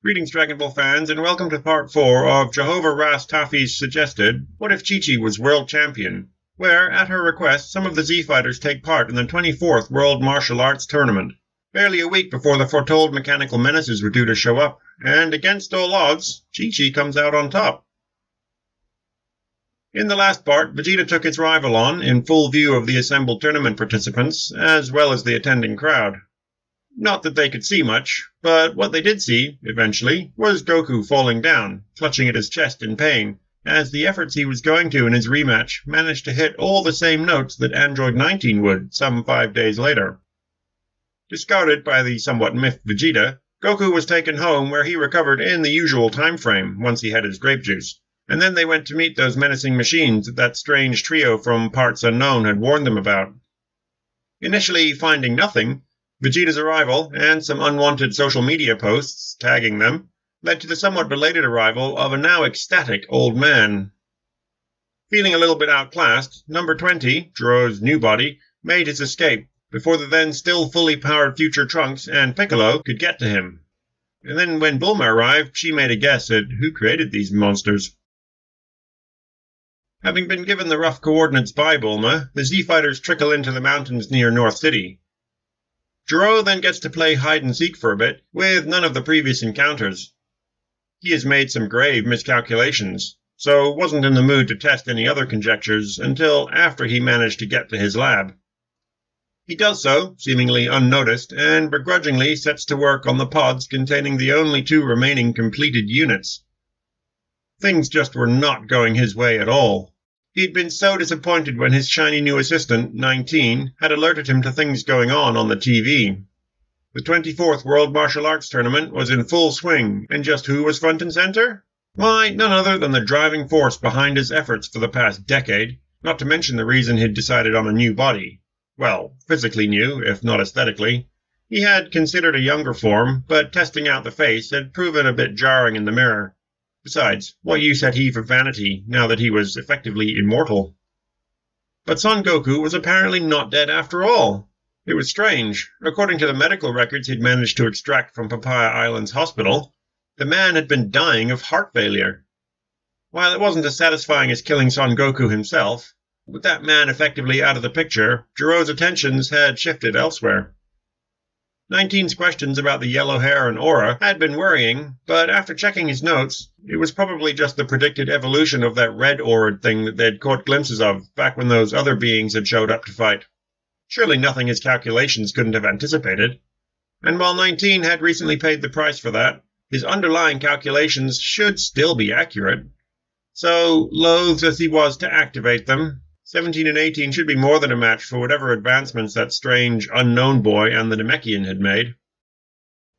Greetings, Dragonball fans, and welcome to part 4 of Jehovah Ras Taffy's suggested What If Chi-Chi Was World Champion, where, at her request, some of the Z-Fighters take part in the 24th World Martial Arts Tournament. Barely a week before the foretold mechanical menaces were due to show up, and against all odds, Chi-Chi comes out on top. In the last part, Vegeta took his rival on, in full view of the assembled tournament participants, as well as the attending crowd. Not that they could see much, but what they did see, eventually, was Goku falling down, clutching at his chest in pain, as the efforts he was going to in his rematch managed to hit all the same notes that Android 19 would some 5 days later. Discarded by the somewhat miffed Vegeta, Goku was taken home where he recovered in the usual time frame once he had his grape juice, and then they went to meet those menacing machines that strange trio from Parts Unknown had warned them about. Initially finding nothing, Vegeta's arrival, and some unwanted social media posts tagging them, led to the somewhat belated arrival of a now ecstatic old man. Feeling a little bit outclassed, number 20, Jiro's new body, made his escape before the then still fully powered future Trunks and Piccolo could get to him. And then when Bulma arrived, she made a guess at who created these monsters. Having been given the rough coordinates by Bulma, the Z-Fighters trickle into the mountains near North City. Jiro then gets to play hide-and-seek for a bit, with none of the previous encounters. He has made some grave miscalculations, so wasn't in the mood to test any other conjectures until after he managed to get to his lab. He does so, seemingly unnoticed, and begrudgingly sets to work on the pods containing the only 2 remaining completed units. Things just were not going his way at all. He'd been so disappointed when his shiny new assistant, 19, had alerted him to things going on the TV. The 24th World Martial Arts Tournament was in full swing, and just who was front and center? Why, none other than the driving force behind his efforts for the past decade, not to mention the reason he'd decided on a new body. Well, physically new, if not aesthetically. He had considered a younger form, but testing out the face had proven a bit jarring in the mirror. Besides, what use had he for vanity, now that he was effectively immortal? But Son Goku was apparently not dead after all. It was strange. According to the medical records he'd managed to extract from Papaya Island's hospital, the man had been dying of heart failure. While it wasn't as satisfying as killing Son Goku himself, with that man effectively out of the picture, Jiro's attentions had shifted elsewhere. 19's questions about the yellow hair and aura had been worrying, but after checking his notes, it was probably just the predicted evolution of that red-auraed thing that they'd caught glimpses of back when those other beings had showed up to fight. Surely nothing his calculations couldn't have anticipated. And while 19 had recently paid the price for that, his underlying calculations should still be accurate. So, loath as he was to activate them, 17 and 18 should be more than a match for whatever advancements that strange, unknown boy and the Namekian had made.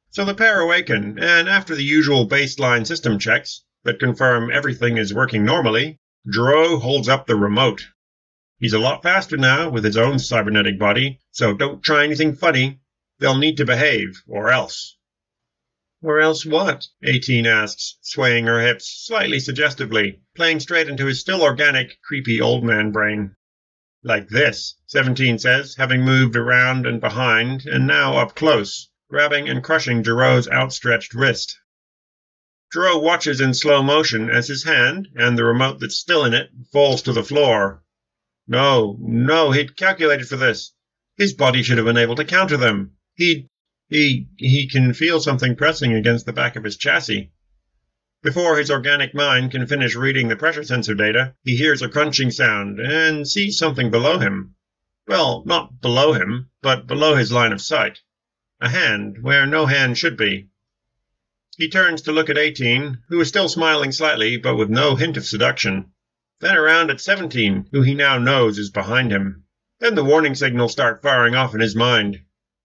So the pair awaken, and after the usual baseline system checks that confirm everything is working normally, Jiro holds up the remote. He's a lot faster now with his own cybernetic body, so don't try anything funny. They'll need to behave, or else. Or else what? 18 asks, swaying her hips slightly suggestively, playing straight into his still organic, creepy old man brain. Like this, 17 says, having moved around and behind, and now up close, grabbing and crushing Jiro's outstretched wrist. Jiro watches in slow motion as his hand, and the remote that's still in it, falls to the floor. No, he'd calculated for this. His body should have been able to counter them. He can feel something pressing against the back of his chassis. Before his organic mind can finish reading the pressure sensor data, he hears a crunching sound and sees something below him. Well, not below him, but below his line of sight. A hand where no hand should be. He turns to look at 18, who is still smiling slightly, but with no hint of seduction. Then around at 17, who he now knows is behind him. Then the warning signals start firing off in his mind.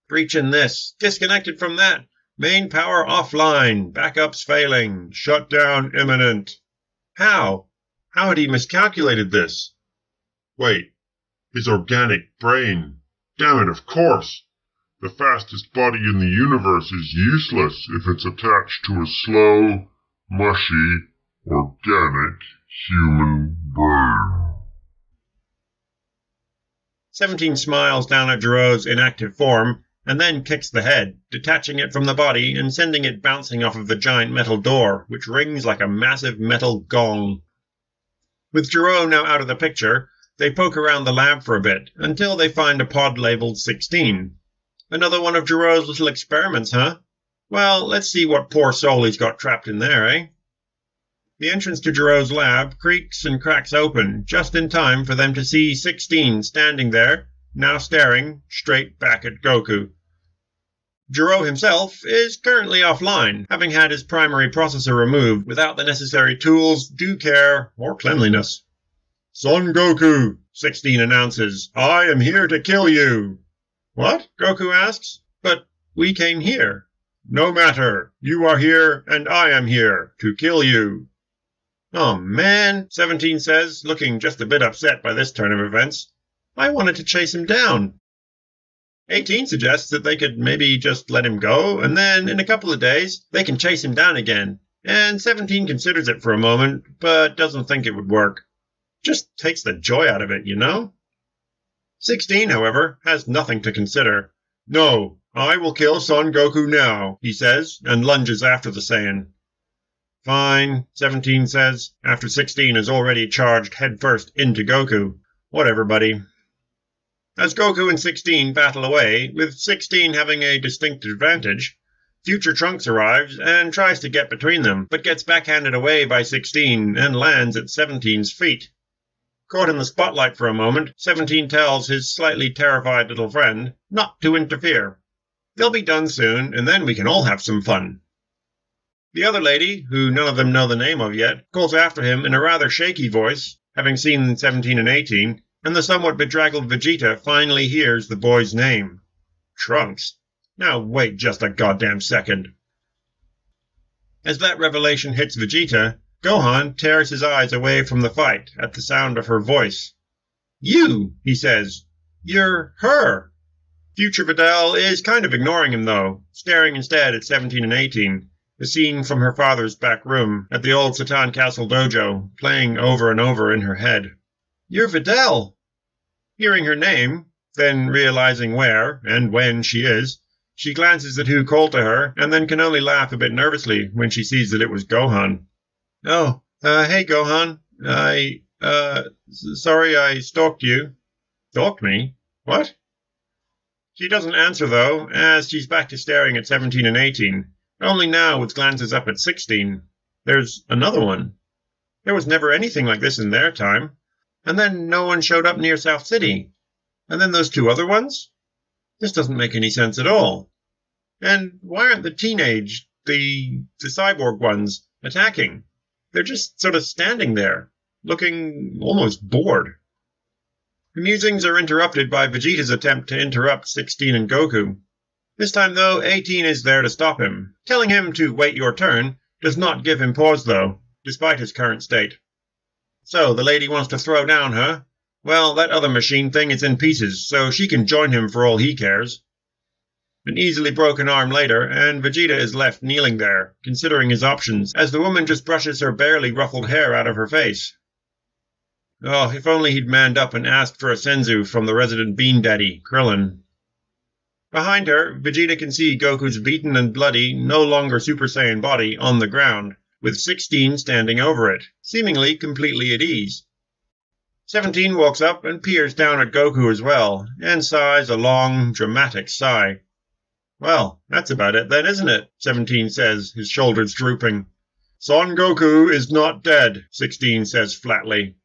Breach in this, disconnected from that, main power offline, backups failing, shutdown imminent. How? How had he miscalculated this? Wait, his organic brain. Damn it, of course. The fastest body in the universe is useless if it's attached to a slow, mushy, organic human brain. 17 smiles down at Jiro's inactive form and then kicks the head, detaching it from the body and sending it bouncing off of the giant metal door, which rings like a massive metal gong. With Jiro now out of the picture, they poke around the lab for a bit, until they find a pod labeled 16. Another one of Jiro's little experiments, huh? Well, let's see what poor soul he's got trapped in there, eh? The entrance to Jiro's lab creaks and cracks open, just in time for them to see 16 standing there, now staring straight back at Goku. Jiro himself is currently offline, having had his primary processor removed without the necessary tools, due care, or cleanliness. "Son Goku," 16 announces, "I am here to kill you." "What?" Goku asks. "But we came here." "No matter. You are here, and I am here to kill you." "Oh man," 17 says, looking just a bit upset by this turn of events. "I wanted to chase him down." 18 suggests that they could maybe just let him go, and then in a couple of days they can chase him down again, and 17 considers it for a moment, but doesn't think it would work. Just takes the joy out of it, you know? 16, however, has nothing to consider. "No, I will kill Son Goku now," he says, and lunges after the Saiyan. "Fine," 17 says, after 16 has already charged headfirst into Goku. "Whatever, buddy." As Goku and 16 battle away, with 16 having a distinct advantage, Future Trunks arrives and tries to get between them, but gets backhanded away by 16 and lands at 17's feet. Caught in the spotlight for a moment, 17 tells his slightly terrified little friend not to interfere. They'll be done soon, and then we can all have some fun. The other lady, who none of them know the name of yet, calls after him in a rather shaky voice, having seen 17 and 18, and the somewhat bedraggled Vegeta finally hears the boy's name. Trunks. Now wait just a goddamn second. As that revelation hits Vegeta, Gohan tears his eyes away from the fight at the sound of her voice. "You," he says. "You're her." Future Videl is kind of ignoring him, though, staring instead at 17 and 18, the scene from her father's back room at the old Satan Castle dojo, playing over and over in her head. "You're Videl." Hearing her name, then realizing where and when she is, she glances at who called to her, and then can only laugh a bit nervously when she sees that it was Gohan. "Oh, hey Gohan. Sorry I stalked you." "Stalked me? What?" She doesn't answer, though, as she's back to staring at 17 and 18, only now with glances up at 16. There's another one. There was never anything like this in their time. And then no one showed up near South City. And then those two other ones? This doesn't make any sense at all. And why aren't the cyborg ones, attacking? They're just sort of standing there, looking almost bored. The musings are interrupted by Vegeta's attempt to interrupt 16 and Goku. This time, though, 18 is there to stop him. Telling him to wait your turn does not give him pause, though, despite his current state. "So, the lady wants to throw down, huh? Well, that other machine thing is in pieces, so she can join him for all he cares." An easily broken arm later, and Vegeta is left kneeling there, considering his options, as the woman just brushes her barely ruffled hair out of her face. Oh, if only he'd manned up and asked for a senzu from the resident bean daddy, Krillin. Behind her, Vegeta can see Goku's beaten and bloody, no longer Super Saiyan body on the ground, with 16 standing over it, seemingly completely at ease. 17 walks up and peers down at Goku as well, and sighs a long, dramatic sigh. "Well, that's about it then, isn't it?" 17 says, his shoulders drooping. "Son Goku is not dead," 16 says flatly.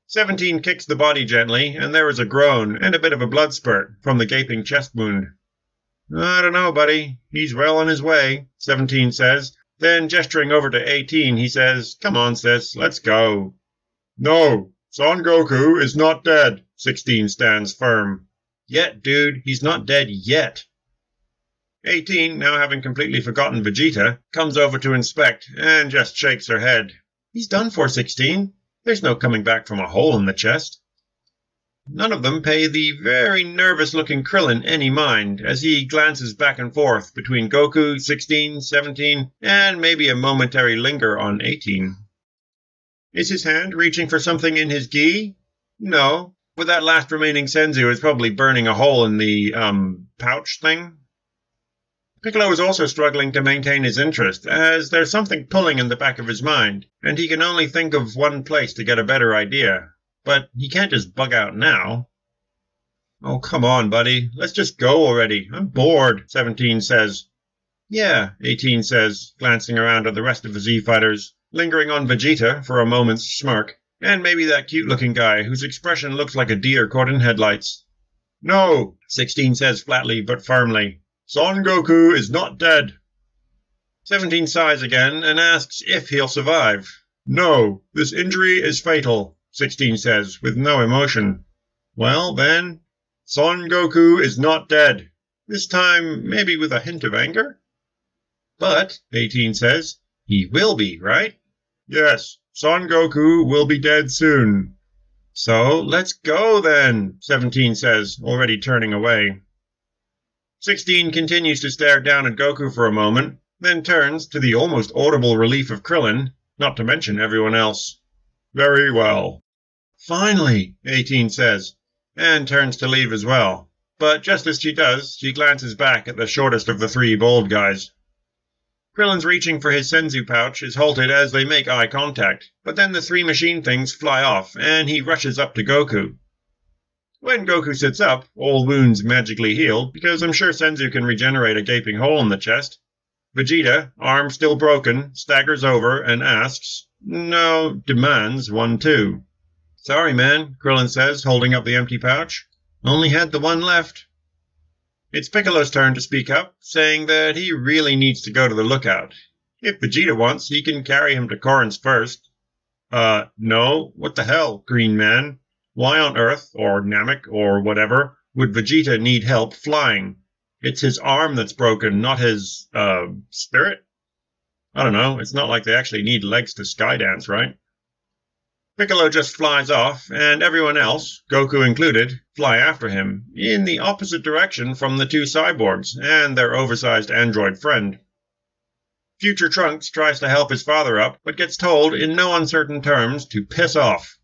17 kicks the body gently, and there is a groan and a bit of a blood spurt from the gaping chest wound. "I don't know, buddy. He's well on his way," 17 says. Then, gesturing over to 18, he says, "Come on, sis, let's go." "No, Son Goku is not dead," 16 stands firm. "Yet, dude, he's not dead yet." 18, now having completely forgotten Vegeta, comes over to inspect and just shakes her head. "He's done for, 16. There's no coming back from a hole in the chest." None of them pay the very nervous-looking Krillin any mind as he glances back and forth between Goku, 16, 17, and maybe a momentary linger on 18. Is his hand reaching for something in his gi? No. With that last remaining senzu, it's probably burning a hole in the, pouch thing? Piccolo is also struggling to maintain his interest, as there's something pulling in the back of his mind, and he can only think of one place to get a better idea. But he can't just bug out now. Oh, come on, buddy. Let's just go already. I'm bored, 17 says. Yeah, 18 says, glancing around at the rest of the Z-Fighters, lingering on Vegeta for a moment's smirk, and maybe that cute-looking guy whose expression looks like a deer caught in headlights. No, 16 says flatly but firmly. Son Goku is not dead. 17 sighs again and asks if he'll survive. No, this injury is fatal, 16 says, with no emotion. Well, then, Son Goku is not dead. This time, maybe with a hint of anger? But, 18 says, he will be, right? Yes, Son Goku will be dead soon. So, let's go then, 17 says, already turning away. 16 continues to stare down at Goku for a moment, then turns to the almost audible relief of Krillin, not to mention everyone else. Very well. Finally, 18 says, and turns to leave as well. But just as she does, she glances back at the shortest of the three bald guys. Krillin's reaching for his Senzu pouch is halted as they make eye contact, but then the three machine things fly off, and he rushes up to Goku. When Goku sits up, all wounds magically healed, because I'm sure Senzu can regenerate a gaping hole in the chest, Vegeta, arm still broken, staggers over and asks, no, demands one too. Sorry, man, Krillin says, holding up the empty pouch. Only had the one left. It's Piccolo's turn to speak up, saying that he really needs to go to the lookout. If Vegeta wants, he can carry him to Korin's first. No, what the hell, Green Man? Why on Earth, or Namek, or whatever, would Vegeta need help flying? It's his arm that's broken, not his, spirit? I don't know, it's not like they actually need legs to skydance, right? Piccolo just flies off, and everyone else, Goku included, fly after him, in the opposite direction from the two cyborgs and their oversized android friend. Future Trunks tries to help his father up, but gets told in no uncertain terms to piss off.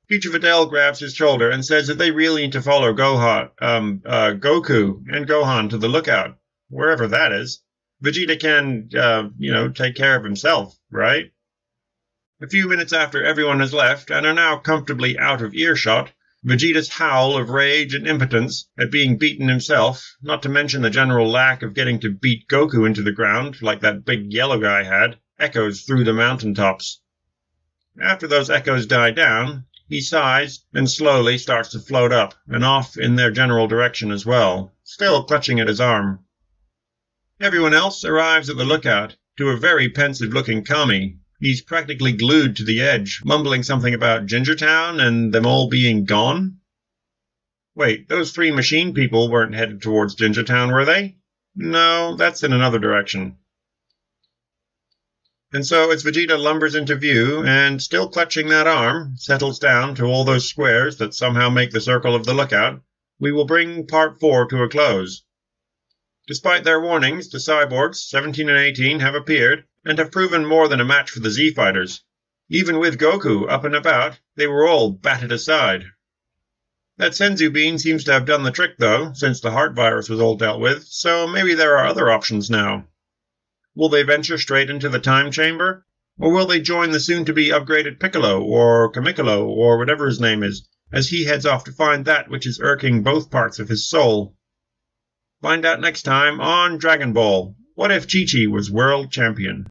Future Videl grabs his shoulder and says that they really need to follow Goku and Gohan to the lookout, wherever that is. Vegeta can, take care of himself, right? A few minutes after everyone has left and are now comfortably out of earshot, Vegeta's howl of rage and impotence at being beaten himself, not to mention the general lack of getting to beat Goku into the ground like that big yellow guy had, echoes through the mountaintops. After those echoes die down, he sighs and slowly starts to float up and off in their general direction as well, still clutching at his arm. Everyone else arrives at the lookout, to a very pensive-looking Kami. He's practically glued to the edge, mumbling something about Gingertown and them all being gone. Wait, those three machine people weren't headed towards Gingertown, were they? No, that's in another direction. And so as Vegeta lumbers into view, and still clutching that arm, settles down to all those squares that somehow make the circle of the lookout, we will bring Part 4 to a close. Despite their warnings, the cyborgs, 17 and 18, have appeared, and have proven more than a match for the Z-Fighters. Even with Goku up and about, they were all batted aside. That Senzu bean seems to have done the trick, though, since the heart virus was all dealt with, so maybe there are other options now. Will they venture straight into the time chamber? Or will they join the soon-to-be upgraded Piccolo, or Kamikolo, or whatever his name is, as he heads off to find that which is irking both parts of his soul? Find out next time on Dragonball. What if Chi-Chi was world champion?